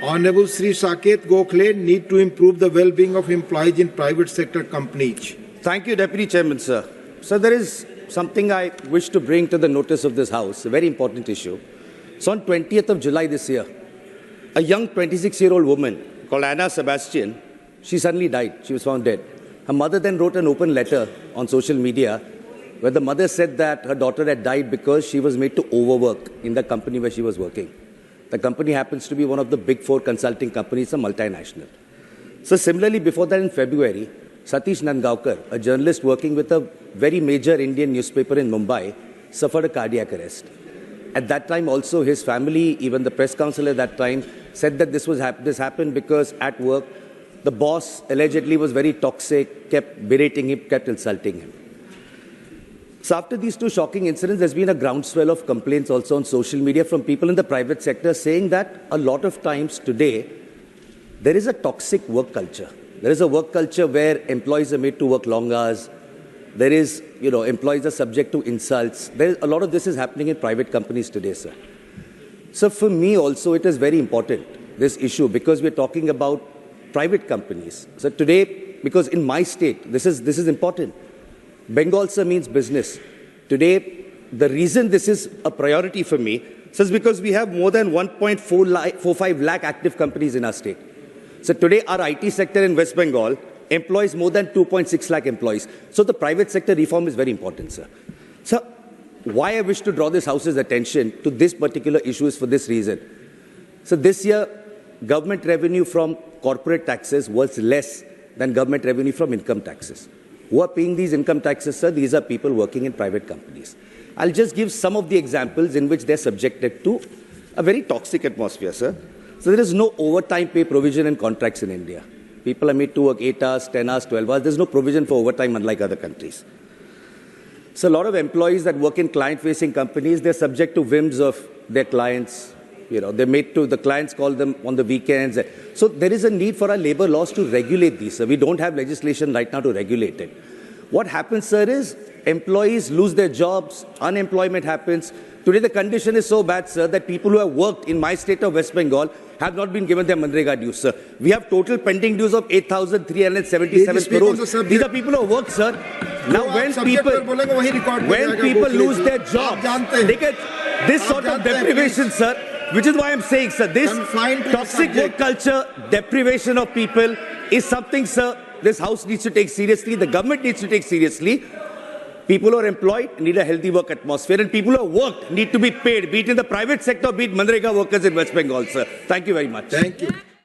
Honorable Sri Saket Gokhale need to improve the well-being of employees in private sector companies. Thank you, Deputy Chairman, sir. So there is something I wish to bring to the notice of this House, a very important issue. So on 20th of July this year, a young 26-year-old woman called Anna Sebastian, she suddenly died. She was found dead. Her mother then wrote an open letter on social media where the mother said that her daughter had died because she was made to overwork in the company where she was working. The company happens to be one of the big four consulting companies, a multinational. So similarly, before that in February, Satish Nandgaonkar, a journalist working with a very major Indian newspaper in Mumbai, suffered a cardiac arrest. At that time also, his family, even the press council at that time, said that this happened because at work, the boss allegedly was very toxic, kept berating him, kept insulting him. So after these two shocking incidents, there's been a groundswell of complaints also on social media from people in the private sector saying that a lot of times today, there is a toxic work culture. There is a work culture where employees are made to work long hours. There is, employees are subject to insults. A lot of this is happening in private companies today, sir. So for me also, it is very important, this issue, because we're talking about private companies. So today, because in my state, this is important. Bengal, sir, means business. Today, the reason this is a priority for me is because we have more than 1.45 lakh active companies in our state. So today, our IT sector in West Bengal employs more than 2.6 lakh employees. So the private sector reform is very important, sir. So why I wish to draw this House's attention to this particular issue is for this reason. So this year, government revenue from corporate taxes was less than government revenue from income taxes. Who are paying these income taxes, sir? These are people working in private companies. I'll just give some of the examples in which they're subjected to a very toxic atmosphere, sir. So there is no overtime pay provision in contracts in India. People are made to work 8 hours, 10 hours, 12 hours. There's no provision for overtime unlike other countries. So a lot of employees that work in client-facing companies, they're subject to whims of their clients. They're made to, the clients call them on the weekends. So there is a need for our labor laws to regulate these, sir. We don't have legislation right now to regulate it. What happens, sir, is employees lose their jobs, unemployment happens. Today the condition is so bad, sir, that people who have worked in my state of West Bengal have not been given their Manrega dues, sir. We have total pending dues of 8,377 crores. These are people who have worked, sir. Now when people lose their jobs, they get this sort of deprivation, sir. Which is why I'm saying, sir, this toxic work culture, deprivation of people is something, sir, this House needs to take seriously, the government needs to take seriously. People who are employed need a healthy work atmosphere, and people who have worked need to be paid, be it in the private sector, be it Manrega workers in West Bengal, sir. Thank you very much. Thank you.